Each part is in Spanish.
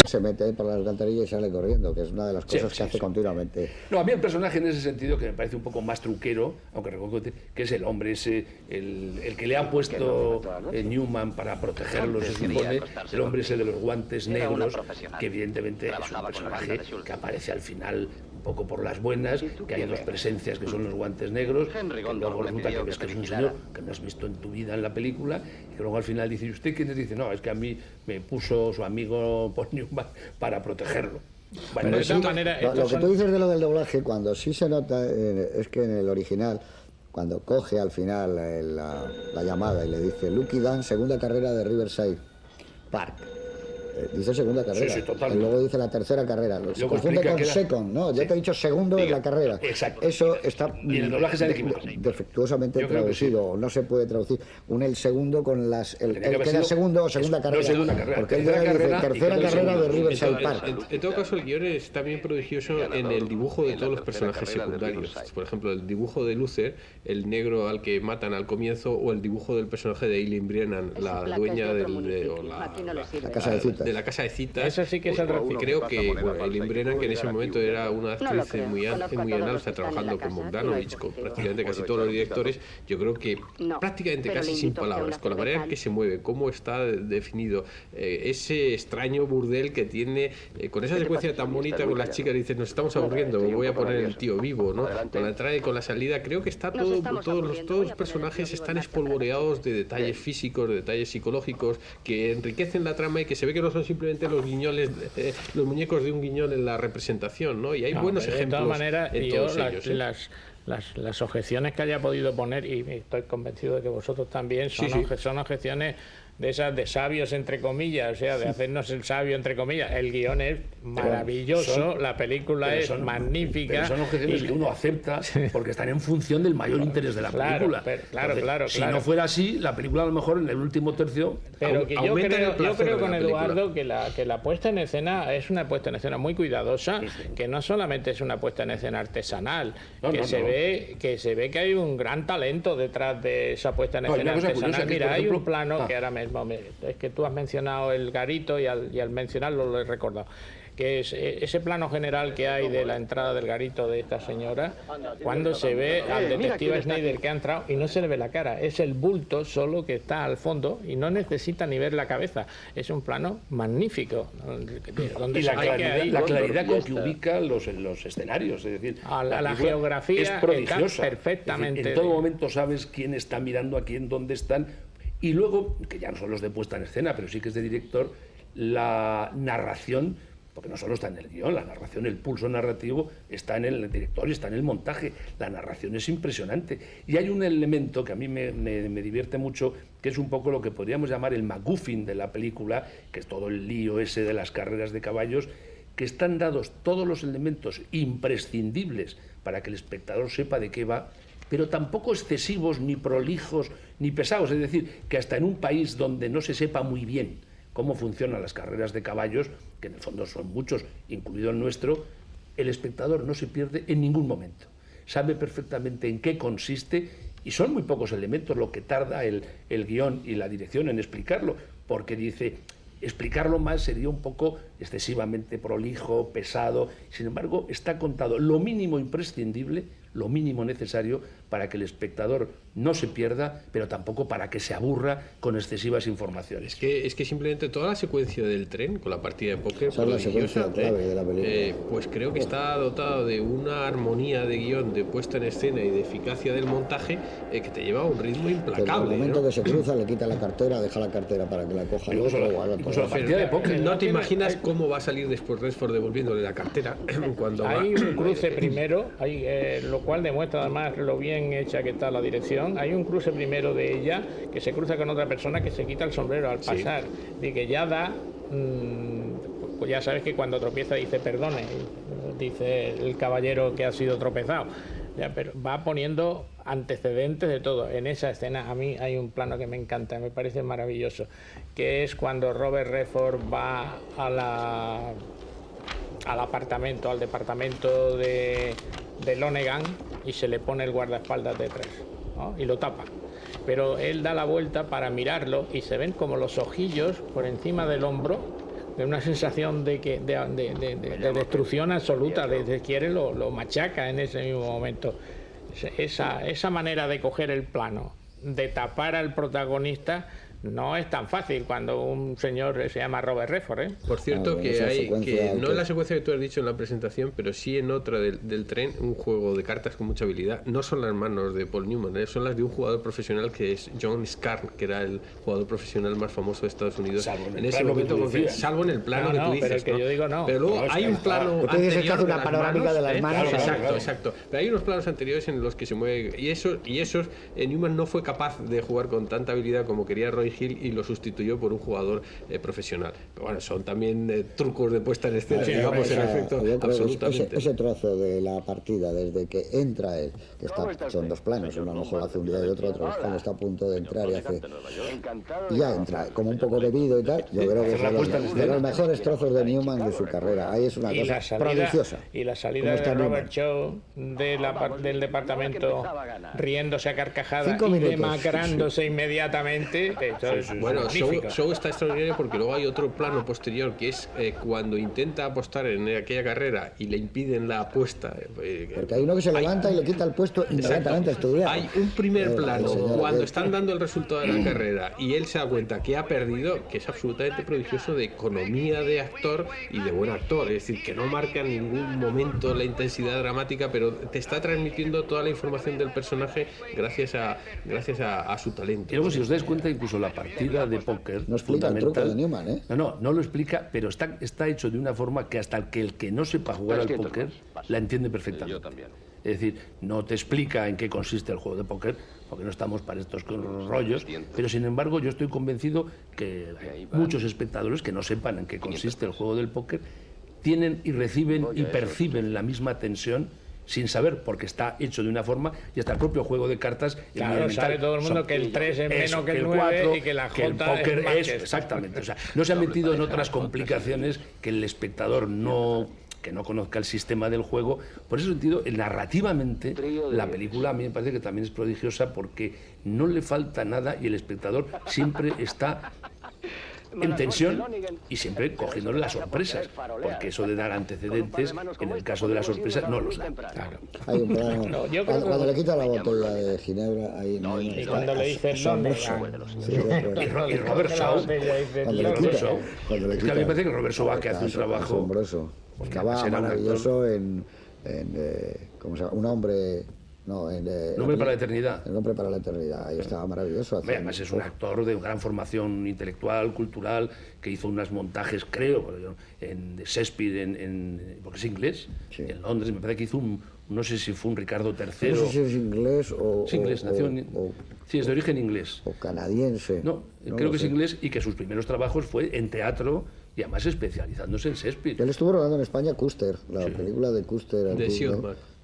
se mete por la alcantarilla y sale corriendo, que es una de las cosas que hace continuamente. No, a mí el personaje en ese sentido, que me parece un poco más truquero, aunque reconozco que es el hombre ese, el que le ha puesto Newman para protegerlo, se supone, el hombre ese de los guantes negros, que evidentemente es un personaje que aparece al final un poco por las buenas, que hay dos presencias que son los guantes negros, que luego resulta que ves que es un señor que no has visto en tu vida en la película, y que luego al final dice, ¿y usted quién es? Dice, no, es que a mí me puso su amigo Paul Newman para protegerlo. Bueno, pero de todas maneras, lo que tú dices de lo del doblaje, cuando sí se nota, es que en el original, cuando coge al final la llamada y le dice Lucky Dan, segunda carrera de Riverside Park. Dice segunda carrera. Sí, totalmente. Y luego dice la tercera carrera. Se confunde con second, ¿no? Yo te he dicho segundo en la carrera. Exacto. Eso está y el doblaje se ha equivocado. Defectuosamente traducido. Sí. No se puede traducir. El segundo con las... El que era segundo o segunda carrera. No, segunda carrera. Porque él dice tercera carrera de Riverside Park. En todo caso, el guión está bien prodigioso en el dibujo de todos los personajes secundarios. Por ejemplo, el dibujo de Luther, el negro al que matan al comienzo, o el dibujo del personaje de Eileen Brennan, la dueña de la casa de citas. De la casa de citas. Eso sí que es el y creo que Eileen Brennan, que en ese momento era una actriz muy en alza, trabajando con Bogdanovich, con prácticamente casi todos los directores, yo creo que prácticamente casi sin palabras, con la manera en que se mueve, cómo está definido, ese extraño burdel que tiene, con esa secuencia tan bonita con las chicas, dicen, nos estamos aburriendo, voy a poner el tío vivo, ¿no? Con la entrada y con la salida, creo que está todos los personajes están espolvoreados de detalles físicos, de detalles psicológicos, que enriquecen la trama y que se ve que no son simplemente los guiñones, los muñecos de un guiñol en la representación, ¿no? Y hay buenos ejemplos. De todas maneras, en todos ellos, las objeciones que haya podido poner, y estoy convencido de que vosotros también, son objeciones de esas de sabios entre comillas, o sea, de hacernos el sabio entre comillas. El guión es maravilloso, la película es magnífica. Pero son objeciones que uno acepta porque están en función del mayor interés de la película. Claro. Si no fuera así, la película a lo mejor en el último tercio... Pero que yo creo con Eduardo que la puesta en escena es una puesta en escena muy cuidadosa, que no solamente es una puesta en escena artesanal, que se ve que hay un gran talento detrás de esa puesta en escena artesanal. Mira, hay un plano que ahora mismo, es que tú has mencionado el garito y al mencionarlo lo he recordado, que es ese plano general que hay de la entrada del garito de esta señora, cuando se ve al detective Schneider que ha entrado y no se le ve la cara, es el bulto solo que está al fondo y no necesita ni ver la cabeza. Es un plano magnífico, donde y la claridad con que ubica los escenarios, es decir, la geografía es prodigiosa, perfectamente. Es decir, en todo momento sabes quién está mirando a quién, dónde están, y luego, que ya no son los de puesta en escena, pero sí que es de director, la narración, porque no solo está en el guión, la narración, el pulso narrativo está en el director y está en el montaje. La narración es impresionante. Y hay un elemento que a mí me divierte mucho, que es un poco lo que podríamos llamar el MacGuffin de la película, que es todo el lío ese de las carreras de caballos, que están dados todos los elementos imprescindibles para que el espectador sepa de qué va, pero tampoco excesivos, ni prolijos, ni pesados. Es decir, que hasta en un país donde no se sepa muy bien cómo funcionan las carreras de caballos, que en el fondo son muchos, incluido el nuestro, el espectador no se pierde en ningún momento. Sabe perfectamente en qué consiste, y son muy pocos elementos lo que tarda el guión y la dirección en explicarlo, porque dice, explicarlo más sería un poco excesivamente prolijo, pesado. Sin embargo, está contado lo mínimo imprescindible, lo mínimo necesario para que el espectador no se pierda, pero tampoco para que se aburra con excesivas informaciones. Es que simplemente toda la secuencia del tren, con la partida de póker, esa es la secuencia clave de la película. Pues creo que está dotado de una armonía de guión, de puesta en escena y de eficacia del montaje, que te lleva a un ritmo implacable. En el momento que se cruza, le quita la cartera, deja la cartera para que la coja el otro o al otro. La partida de póker, no te imaginas cómo va a salir después Redford devolviéndole la cartera cuando hay un cruce primero, lo cual demuestra además lo bien hecha que está la dirección. Hay un cruce primero de ella que se cruza con otra persona que se quita el sombrero al pasar, y que ya da pues ya sabes que cuando tropieza dice perdone, dice el caballero que ha sido tropezado, ya, pero va poniendo antecedentes de todo. En esa escena a mí hay un plano que me encanta, me parece maravilloso, que es cuando Robert Redford va al departamento de Lonergan y se le pone el guardaespaldas detrás, ¿no? Y lo tapa. Pero él da la vuelta para mirarlo y se ven como los ojillos por encima del hombro de una sensación de destrucción absoluta, de quiere lo machaca en ese mismo momento. Esa manera de coger el plano, de tapar al protagonista, no es tan fácil cuando un señor se llama Robert Redford, ¿eh? Por cierto, que no en la secuencia que tú has dicho en la presentación, pero sí en otra del tren, un juego de cartas con mucha habilidad. No son las manos de Paul Newman, son las de un jugador profesional que es John Scarn, que era el jugador profesional más famoso de Estados Unidos en ese momento, salvo en el plano que tú dices. Pero yo digo no. Pero luego hay un plano anterior. Tú dices que hace una panorámica de las manos. Exacto. Pero hay unos planos anteriores en los que se mueve. Y esos Newman no fue capaz de jugar con tanta habilidad como quería Roy Hill y lo sustituyó por un jugador profesional. Pero bueno, son también trucos de puesta en escena, digamos, en efecto, absolutamente. Ese trozo de la partida, desde que entra él, que son dos planos, uno a lo mejor hace un día y otro cuando está a punto de entrar y ya entra, como un poco bebido y tal, yo creo que es de los mejores trozos de Newman de su carrera. Ahí es una cosa prodigiosa. Y la salida de Robert Shaw del departamento riéndose a carcajadas y demacrándose inmediatamente. Bueno, Shaw está extraordinario porque luego hay otro plano posterior que es cuando intenta apostar en aquella carrera y le impiden la apuesta. Porque hay uno que se levanta y le quita el puesto inmediatamente a estudiar. Hay un primer plano cuando están dando el resultado de la carrera y él se da cuenta que ha perdido, que es absolutamente prodigioso de economía de actor y de buen actor. Es decir, que no marca en ningún momento la intensidad dramática, pero te está transmitiendo toda la información del personaje gracias a su talento. Y luego, si os dais cuenta, incluso la partida de póker no explica el truco de Newman, ¿eh? No lo explica, pero está hecho de una forma que hasta el que no sepa jugar al póker la entiende perfectamente. Yo también. Es decir, no te explica en qué consiste el juego de póker, porque no estamos para estos rollos, pero sin embargo yo estoy convencido que muchos espectadores que no sepan en qué consiste el juego del póker tienen y reciben y perciben la misma tensión sin saber, porque está hecho de una forma, y hasta el propio juego de cartas. Claro, sabe todo el mundo que el 3 es menos que el 9 y que la J que el póker es exactamente. O sea, no se ha metido en otras complicaciones que el espectador que no conozca el sistema del juego. Por ese sentido, narrativamente, la película a mí me parece que también es prodigiosa porque no le falta nada y el espectador siempre está en tensión y siempre cogiéndole las sorpresas, porque eso de dar antecedentes, en el caso de las sorpresas, no los da. Claro. Hay un plano, cuando le quita la botella de Ginebra, ahí no. Y cuando le dice el nombre. Y Robert Shaw. Cuando le quita. Es que a mí me parece que Robert Shaw que hace un trabajo asombroso. Estaba maravilloso en ¿cómo se llama? Un hombre. No, El hombre para la eternidad. El hombre para la eternidad, ahí estaba maravilloso. Además es un actor de gran formación intelectual, cultural, que hizo unos montajes, creo, en Shakespeare, porque es inglés, sí. En Londres, me parece que hizo no sé si fue un Ricardo III. No sé si es inglés o... Es inglés, sí, es de origen inglés. O canadiense. No creo que es inglés y que sus primeros trabajos fue en teatro y además especializándose en Shakespeare. Él estuvo rodando en España Custer, la película de Custer.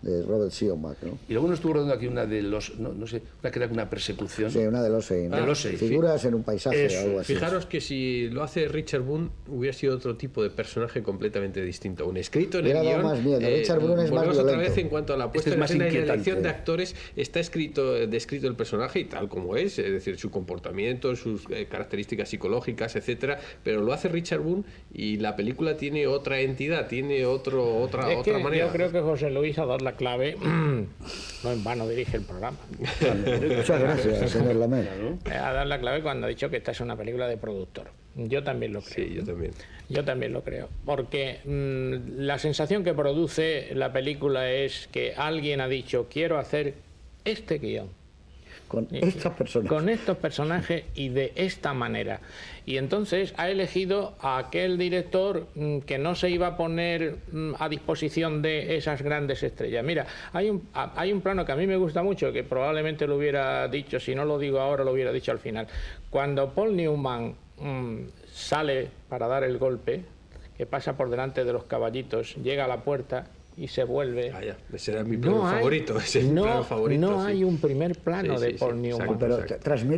De Robert Siodmak, ¿no? Y luego nos estuvo rodando aquí una de los, no sé, una que era una persecución. Sí, una de los figuras en un paisaje o algo así. Fijaros que si lo hace Richard Boone hubiera sido otro tipo de personaje completamente distinto. Un escrito en el guión. Más miedo. Richard Boone es más violento. Otra vez en cuanto a la puesta en escena y la elección de actores, está descrito el personaje y tal como es decir, su comportamiento, sus características psicológicas, etcétera. Pero lo hace Richard Boone y la película tiene otra entidad, tiene otra manera. Yo creo que José Luis ha dado la clave, no en vano dirige el programa. Muchas gracias, señor Lamet. A dar la clave cuando ha dicho que esta es una película de productor. Yo también lo creo. Sí, yo también. Yo también lo creo. Porque la sensación que produce la película es que alguien ha dicho, quiero hacer este guión. Con estos personajes y de esta manera. Y entonces ha elegido a aquel director que no se iba a poner a disposición de esas grandes estrellas. Mira, hay un plano que a mí me gusta mucho, que probablemente lo hubiera dicho, si no lo digo ahora, lo hubiera dicho al final. Cuando Paul Newman sale para dar el golpe, que pasa por delante de los caballitos, llega a la puerta y se vuelve. Ese era mi plano favorito. No hay un primer plano de Paul Newman.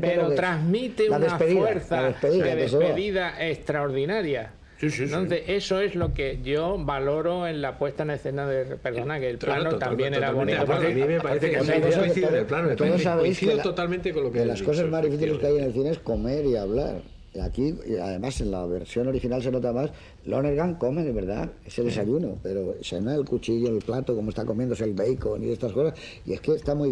Pero transmite una fuerza de despedida extraordinaria. Entonces, eso es lo que yo valoro en la puesta en escena de... Perdona, que el plano también era bonito. A mí me parece que coincido en el plano. Todos sabéis coincido totalmente con lo que las cosas más difíciles que hay en el cine es comer y hablar. Aquí, y además en la versión original se nota más, Lonergan come de verdad, es el desayuno, pero se ve el cuchillo, el plato, como está comiéndose el bacon y estas cosas, y es que está muy